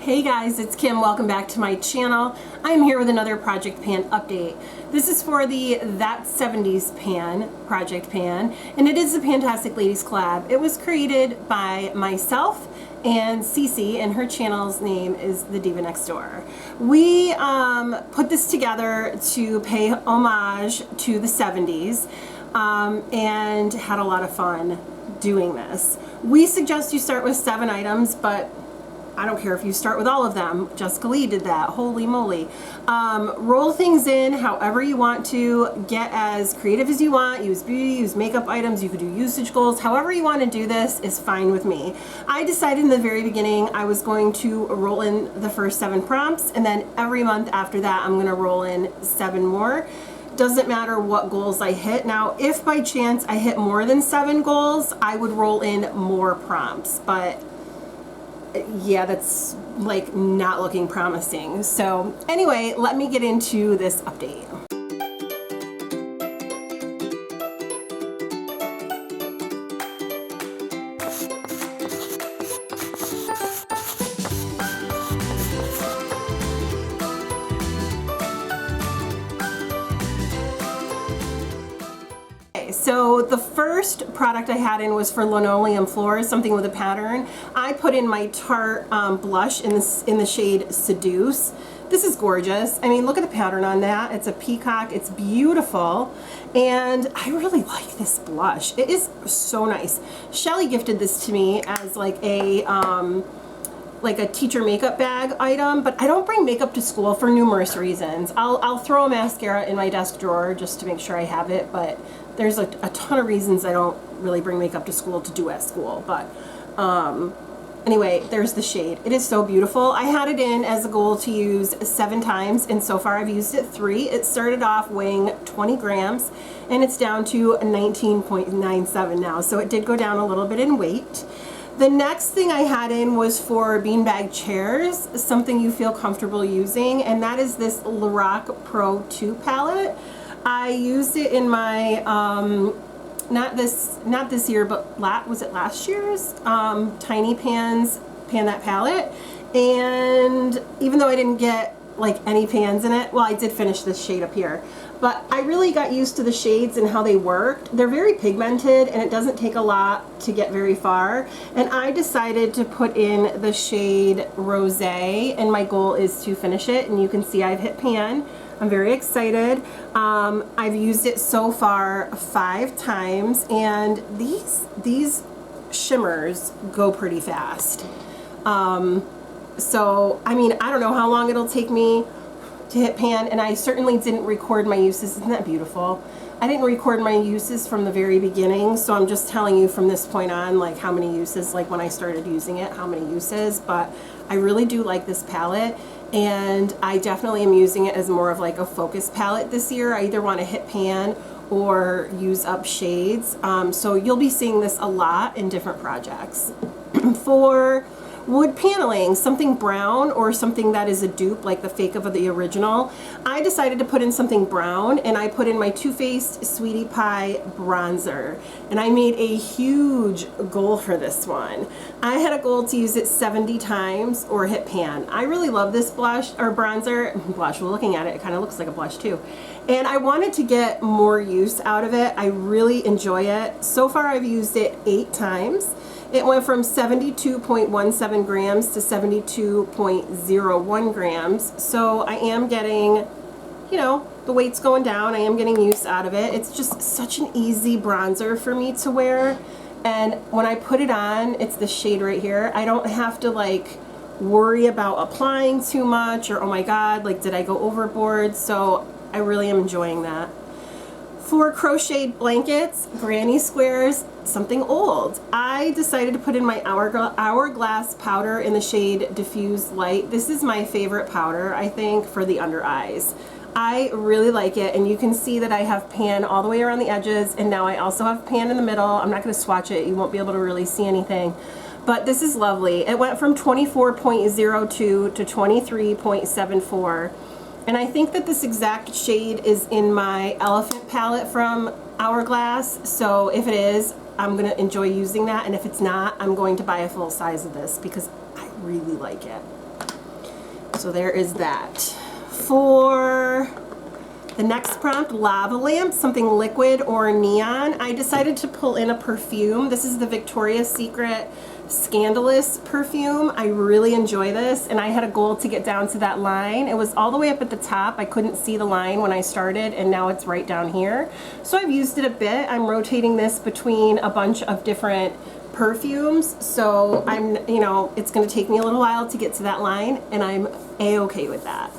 Hey guys, it's Kim. Welcome back to my channel. I'm here with another project pan update. This is for the That 70s pan, project pan, and it is a Fantastic Ladies collab. It was created by myself and Cece, and her channel's name is the Diva Next Door. We put this together to pay homage to the 70s and had a lot of fun doing this. We suggest you start with 7 items, but I don't care if you start with all of them. Jessica Lee did that. Holy moly. Roll things in however you want to. Get as creative as you want. Use beauty, use makeup items. You could do usage goals. However you want to do this is fine with me. I decided in the very beginning I was going to roll in the first 7 prompts, and then every month after that I'm going to roll in 7 more. Doesn't matter what goals I hit. Now, if by chance I hit more than 7 goals, I would roll in more prompts, but yeah, that's like not looking promising. So anyway, let me get into this update. So the first product I had in was for linoleum floors, something with a pattern. I put in my Tarte Blush in the shade Seduce. This is gorgeous. I mean, look at the pattern on that. It's a peacock. It's beautiful. And I really like this blush. It is so nice. Shelly gifted this to me as like a teacher makeup bag item, but I don't bring makeup to school for numerous reasons. I'll throw a mascara in my desk drawer just to make sure I have it, but there's a ton of reasons I don't really bring makeup to school to do at school. But anyway, there's the shade. It is so beautiful. I had it in as a goal to use 7 times, and so far I've used it 3. It started off weighing 20 grams, and it's down to 19.97 now, so it did go down a little bit in weight. The next thing I had in was for beanbag chairs, something you feel comfortable using, and that is this Lorac Pro 2 palette. I used it in my, not this year, but was it last year's Tiny Pan That palette, and even though I didn't get like any pans in it, well, I did finish this shade up here, but I really got used to the shades and how they worked. They're very pigmented and it doesn't take a lot to get very far, and I decided to put in the shade Rosé, and my goal is to finish it, and you can see I've hit pan. I'm very excited. I've used it so far 5 times, and these shimmers go pretty fast. So, I mean, I don't know how long it'll take me to hit pan, and I certainly didn't record my uses. Isn't that beautiful? I didn't record my uses from the very beginning, so I'm just telling you from this point on, like how many uses, like when I started using it, how many uses, but I really do like this palette, and I definitely am using it as more of like a focus palette this year. I either want to hit pan or use up shades, so you'll be seeing this a lot in different projects. For wood paneling, something brown or something that is a dupe like the fake of the original, I decided to put in something brown, and I put in my Too Faced Sweetie Pie bronzer, and I made a huge goal for this one. I had a goal to use it 70 times or hit pan. I really love this blush or bronzer. Blush, well, looking at it, it kind of looks like a blush too. And I wanted to get more use out of it. I really enjoy it. So far I've used it 8 times. It went from 72.17 grams to 72.01 grams. So I am getting, you know, the weight's going down. I am getting use out of it. It's just such an easy bronzer for me to wear. And when I put it on, it's the shade right here. I don't have to like worry about applying too much or, oh my God, like did I go overboard? So I really am enjoying that. For crocheted blankets, granny squares, something old, I decided to put in my Hourglass powder in the shade Diffuse Light. This is my favorite powder, I think, for the under eyes. I really like it, and you can see that I have pan all the way around the edges, and now I also have pan in the middle. I'm not going to swatch it. You won't be able to really see anything. But this is lovely. It went from 24.02 to 23.74. And I think that this exact shade is in my Elephant palette from Hourglass, so if it is, I'm going to enjoy using that, and if it's not, I'm going to buy a full size of this because I really like it. So there is that. For the next prompt, lava lamp, something liquid or neon, I decided to pull in a perfume. This is the Victoria's Secret Scandalous perfume. I really enjoy this, and I had a goal to get down to that line. It was all the way up at the top. I couldn't see the line when I started, and now it's right down here. So I've used it a bit. I'm rotating this between a bunch of different perfumes, so I'm, you know, it's going to take me a little while to get to that line, and I'm a-okay with that.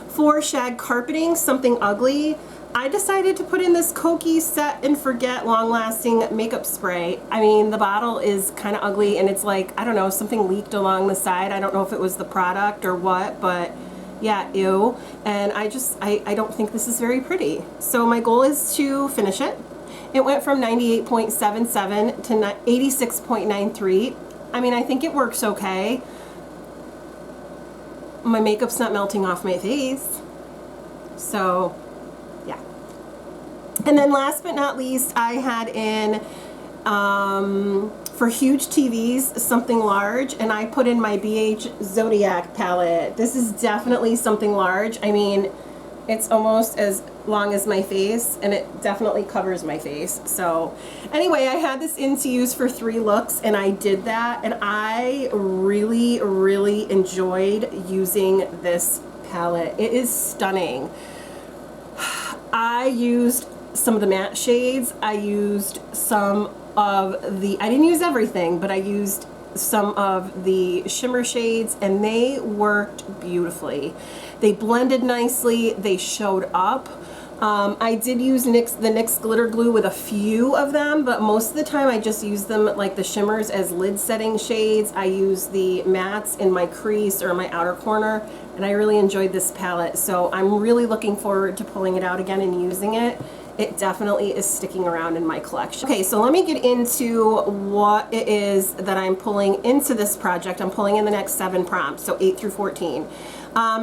For shag carpeting, something ugly, I decided to put in this Koki Set and Forget long-lasting makeup spray. I mean, the bottle is kind of ugly, and it's like, I don't know, something leaked along the side. I don't know if it was the product or what, but yeah, ew. And I don't think this is very pretty. So my goal is to finish it. It went from 98.77 to 86.93. I mean, I think it works okay. My makeup's not melting off my face. So, yeah. And then last but not least, I had in, for huge TVs, something large, and I put in my BH Zodiac palette. This is definitely something large. I mean, it's almost as long as my face, and it definitely covers my face. So anyway, I had this in to use for 3 looks, and I did that, and I really, really enjoyed using this palette. It is stunning. I used some of the matte shades. I used some of the, I didn't use everything, but I used some of the shimmer shades, and they worked beautifully. They blended nicely, they showed up. I did use the NYX glitter glue with a few of them, but most of the time I just use them, like the shimmers, as lid setting shades. I use the mattes in my crease or my outer corner, and I really enjoyed this palette. So I'm really looking forward to pulling it out again and using it. It definitely is sticking around in my collection. Okay, so let me get into what it is that I'm pulling into this project. I'm pulling in the next 7 prompts, so 8 through 14.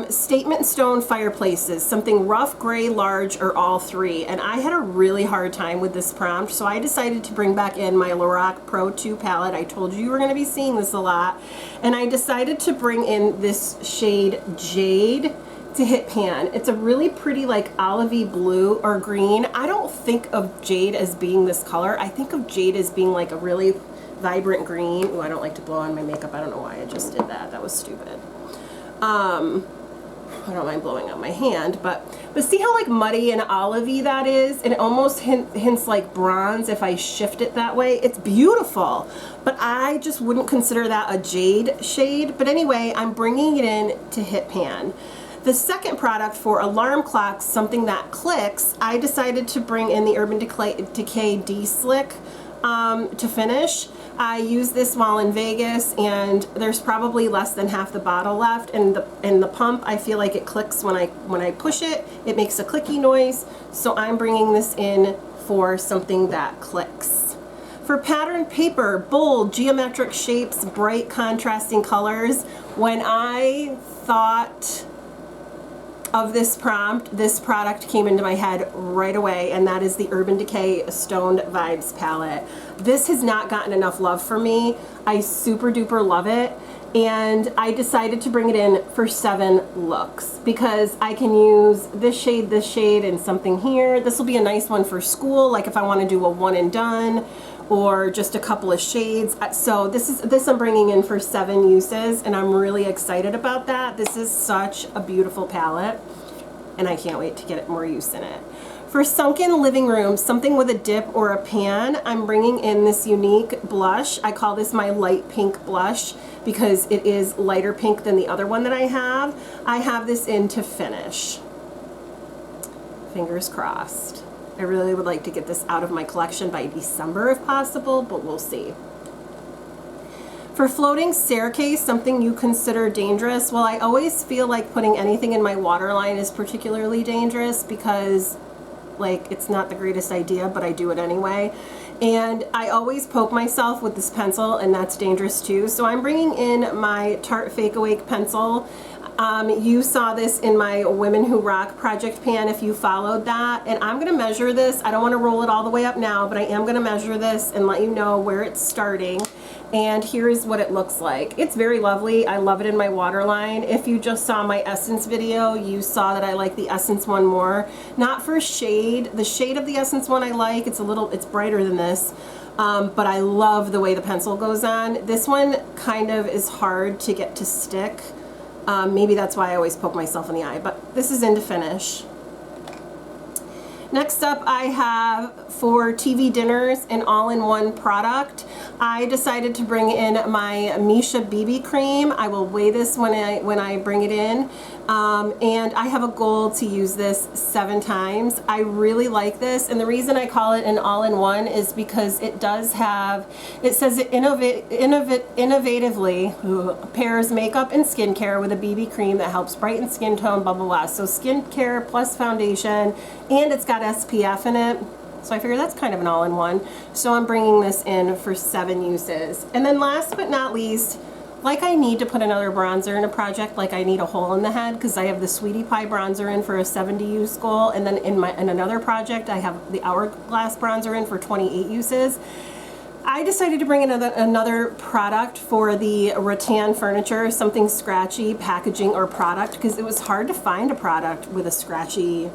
Statement stone fireplaces, something rough, gray, large, or all 3. And I had a really hard time with this prompt, so I decided to bring back in my Lorac Pro 2 palette. I told you were going to be seeing this a lot. And I decided to bring in this shade Jade to hit pan. It's a really pretty, like, olivey blue or green. I don't think of jade as being this color. I think of jade as being like a really vibrant green. Ooh, I don't like to blow on my makeup. I don't know why I just did that. That was stupid. I don't mind blowing on my hand, but see how like muddy and olivey that is, and it almost hints like bronze if I shift it that way. It's beautiful, but I just wouldn't consider that a jade shade. But anyway, I'm bringing it in to hit pan. The second product for alarm clocks, something that clicks, I decided to bring in the Urban Decay D-Slick to finish. I used this while in Vegas, and there's probably less than half the bottle left. And the pump, I feel like it clicks when I push it. It makes a clicky noise. So I'm bringing this in for something that clicks. For pattern paper, bold, geometric shapes, bright contrasting colors. When I thought of this prompt, this product came into my head right away, and that is the Urban Decay Stoned Vibes palette. This has not gotten enough love for me. I super duper love it, and I decided to bring it in for 7 looks because I can use this shade, and something here. This will be a nice one for school, like if I want to do a one and done, or just a couple of shades. So this I'm bringing in for 7 uses, and I'm really excited about that. This is such a beautiful palette, and I can't wait to get more use in it. For sunken living room, something with a dip or a pan, I'm bringing in this unique blush. I call this my light pink blush because it is lighter pink than the other one that I have. I have this in to finish. Fingers crossed. I really would like to get this out of my collection by December if possible, but we'll see. For floating staircase, something you consider dangerous. Well, I always feel like putting anything in my waterline is particularly dangerous because, like, it's not the greatest idea, but I do it anyway. And I always poke myself with this pencil, and that's dangerous too. So I'm bringing in my Tarte Fake Awake pencil. You saw this in my Women Who Rock project pan if you followed that. And I'm gonna measure this. I don't wanna roll it all the way up now, but I am gonna measure this and let you know where it's starting. And here's what it looks like. It's very lovely. I love it in my waterline. If you just saw my Essence video, you saw that I like the Essence one more. Not for shade. The shade of the Essence one I like. It's brighter than this. But I love the way the pencil goes on. This one kind of is hard to get to stick. Maybe that's why I always poke myself in the eye, but this is into finish. Next up, I have for TV dinners an all-in-one product. I decided to bring in my Misha BB Cream. I will weigh this when I bring it in. And I have a goal to use this 7 times. I really like this, and the reason I call it an all-in-one is because it does have, it says it innovatively pairs makeup and skincare with a BB cream that helps brighten skin tone, blah, blah, blah. So skincare plus foundation, and it's got SPF in it. So I figure that's kind of an all-in-one. So I'm bringing this in for 7 uses. And then last but not least, like I need to put another bronzer in a project, like I need a hole in the head, because I have the Sweetie Pie bronzer in for a 70 use goal, and then in another project I have the Hourglass bronzer in for 28 uses. I decided to bring in another product for the rattan furniture, something scratchy packaging or product, because it was hard to find a product with a scratchy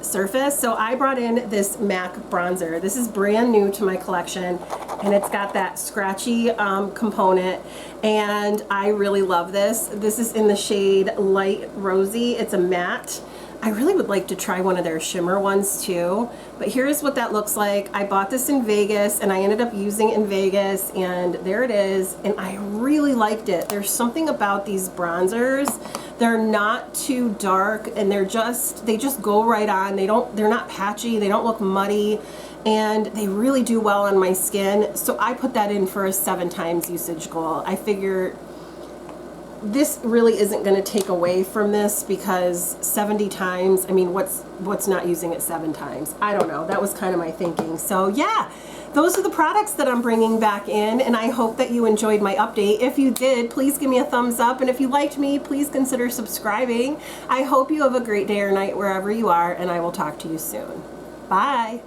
surface. So I brought in this MAC bronzer. This is brand new to my collection, and it's got that scratchy component, and I really love this. This is in the shade Light Rosy. It's a matte. I really would like to try one of their shimmer ones too, but here's what that looks like. I bought this in Vegas, and I ended up using it in Vegas, and there it is, and I really liked it. There's something about these bronzers. They're not too dark, and they just go right on. They're not patchy, they don't look muddy, and they really do well on my skin. So I put that in for a 7 times usage goal. I figure this really isn't going to take away from this, because 70 times, I mean, what's not using it 7 times? I don't know. That was kind of my thinking. So yeah, those are the products that I'm bringing back in, and I hope that you enjoyed my update. If you did, please give me a thumbs up, and if you liked me, please consider subscribing. I hope you have a great day or night wherever you are, and I will talk to you soon. Bye.